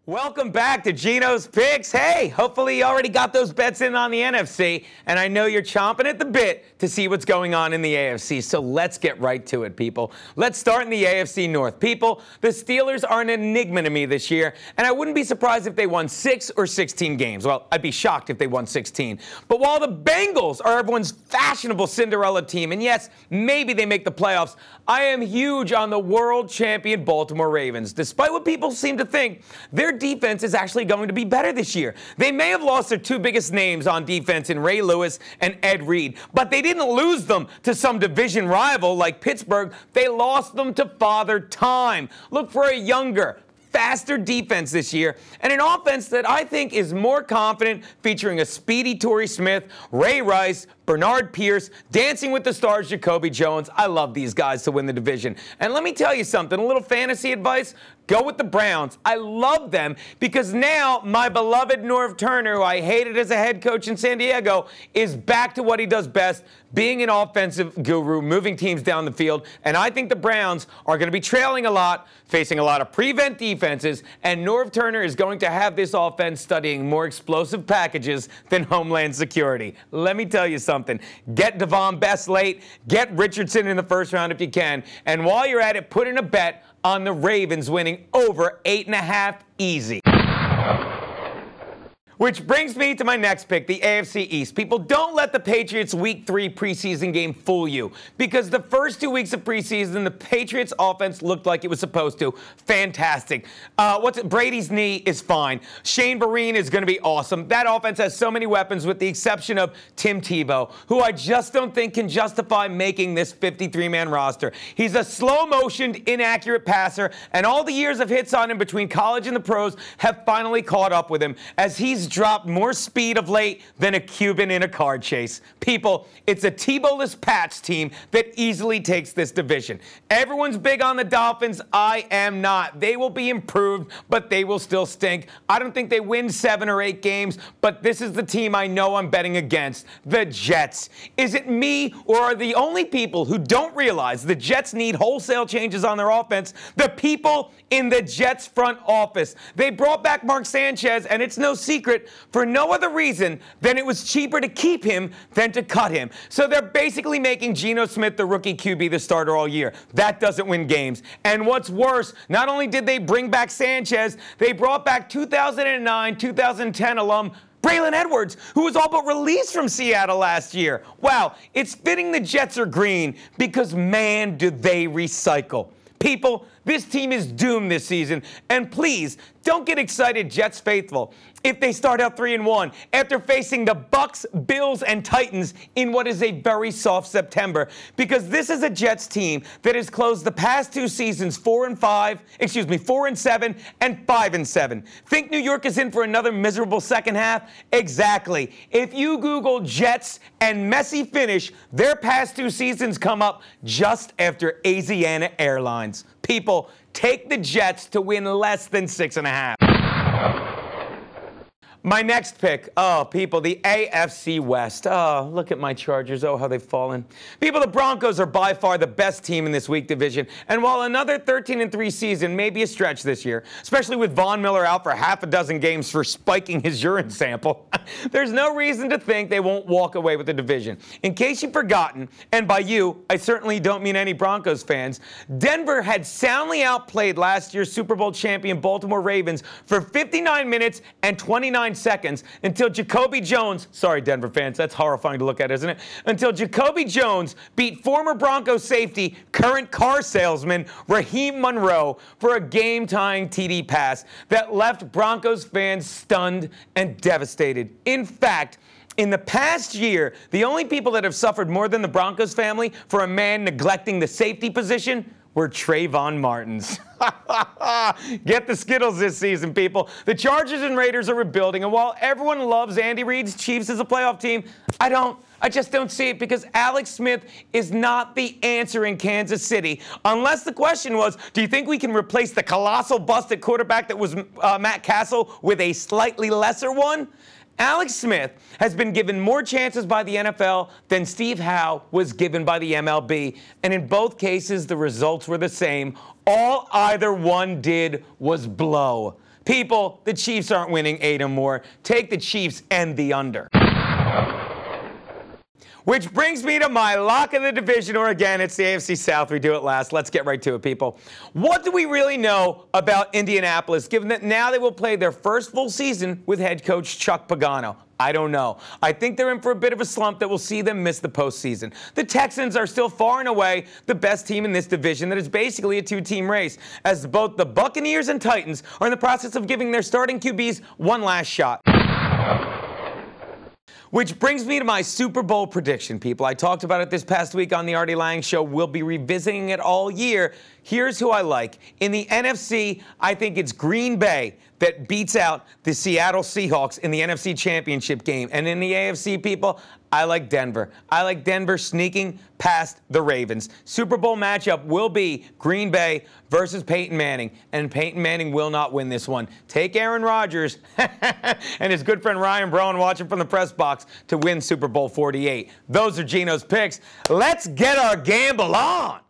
Welcome back to GENO'S Picks. Hey, hopefully you already got those bets in on the NFC, and I know you're chomping at the bit to see what's going on in the AFC, so let's get right to it, people. Let's start in the AFC North. People, the Steelers are an enigma to me this year, and I wouldn't be surprised if they won 6 or 16 games. Well, I'd be shocked if they won 16. But while the Bengals are everyone's fashionable Cinderella team, and yes, maybe they make the playoffs, I am huge on the world champion Baltimore Ravens. Despite what people seem to think, their defense is actually going to be better this year. They may have lost their two biggest names on defense in Ray Lewis and Ed Reed, but they didn't lose them to some division rival like Pittsburgh. They lost them to Father Time. Look for a younger, faster defense this year, and an offense that I think is more confident, featuring a speedy Torrey Smith, Ray Rice, Bernard Pierce, Dancing with the Stars, Jacoby Jones. I love these guys to win the division. And let me tell you something, a little fantasy advice, go with the Browns. I love them because now my beloved Norv Turner, who I hated as a head coach in San Diego, is back to what he does best, being an offensive guru, moving teams down the field. And I think the Browns are going to be trailing a lot, facing a lot of prevent defenses, and Norv Turner is going to have this offense studying more explosive packages than Homeland Security. Let me tell you something. Get Devon Best late, get Richardson in the first round if you can, and while you're at it, put in a bet on the Ravens winning over 8.5 easy. Which brings me to my next pick, the AFC East. People, don't let the Patriots Week 3 preseason game fool you, because the first 2 weeks of preseason, the Patriots offense looked like it was supposed to. Fantastic. Brady's knee is fine. Shane Vereen is going to be awesome. That offense has so many weapons with the exception of Tim Tebow, who I just don't think can justify making this 53-man roster. He's a slow-motioned, inaccurate passer, and all the years of hits on him between college and the pros have finally caught up with him, as he's dropped more speed of late than a Cuban in a car chase. People, it's a Tebow-less Pats team that easily takes this division. Everyone's big on the Dolphins. I am not. They will be improved, but they will still stink. I don't think they win 7 or 8 games, but this is the team I know I'm betting against, the Jets. Is it me, or are the only people who don't realize the Jets need wholesale changes on their offense the people in the Jets front office? They brought back Mark Sanchez, and it's no secret, for no other reason than it was cheaper to keep him than to cut him. So they're basically making Geno Smith, the rookie QB, the starter all year. That doesn't win games. And what's worse, not only did they bring back Sanchez, they brought back 2009, 2010 alum Braylon Edwards, who was all but released from Seattle last year. Wow, it's fitting the Jets are green, because man, do they recycle. People, this team is doomed this season, and please, don't get excited, Jets faithful, if they start out 3-1 after facing the Bucks, Bills, and Titans in what is a very soft September, because this is a Jets team that has closed the past 2 seasons 4-7 and 5-7. Think New York is in for another miserable second half? Exactly. If you Google Jets and messy finish, their past 2 seasons come up just after Asiana Airlines. People, take the Jets to win less than 6.5. My next pick, oh, people, the AFC West. Oh, look at my Chargers. Oh, how they've fallen. People, the Broncos are by far the best team in this weak division. And while another 13-3 season may be a stretch this year, especially with Von Miller out for half a dozen games for spiking his urine sample, there's no reason to think they won't walk away with the division. In case you've forgotten, and by you, I certainly don't mean any Broncos fans, Denver had soundly outplayed last year's Super Bowl champion Baltimore Ravens for 59 minutes and 29 seconds until Jacoby Jones, sorry Denver fans, that's horrifying to look at, isn't it? Until Jacoby Jones beat former Broncos safety, current car salesman Raheem Monroe for a game-tying TD pass that left Broncos fans stunned and devastated. In fact, in the past year, the only people that have suffered more than the Broncos family for a man neglecting the safety position were Trayvon Martins. Get the Skittles this season, people. The Chargers and Raiders are rebuilding, and while everyone loves Andy Reid's Chiefs as a playoff team, I just don't see it, because Alex Smith is not the answer in Kansas City. Unless the question was, do you think we can replace the colossal busted quarterback that was Matt Castle with a slightly lesser one? Alex Smith has been given more chances by the NFL than Steve Howe was given by the MLB, and in both cases, the results were the same. All either one did was blow. People, the Chiefs aren't winning 8 or more. Take the Chiefs and the under. Which brings me to my lock of the division, or again, it's the AFC South. We do it last. Let's get right to it, people. What do we really know about Indianapolis, given that now they will play their first full season with head coach Chuck Pagano? I don't know. I think they're in for a bit of a slump that will see them miss the postseason. The Texans are still far and away the best team in this division that is basically a two-team race, as both the Buccaneers and Titans are in the process of giving their starting QBs one last shot. Which brings me to my Super Bowl prediction, people. I talked about it this past week on the Artie Lang Show. We'll be revisiting it all year. Here's who I like. In the NFC, I think it's Green Bay that beats out the Seattle Seahawks in the NFC Championship game. And in the AFC, people, I like Denver. I like Denver sneaking past the Ravens. Super Bowl matchup will be Green Bay versus Peyton Manning. And Peyton Manning will not win this one. Take Aaron Rodgers and his good friend Ryan Brown watching from the press box to win Super Bowl 48. Those are Geno's picks. Let's get our gamble on.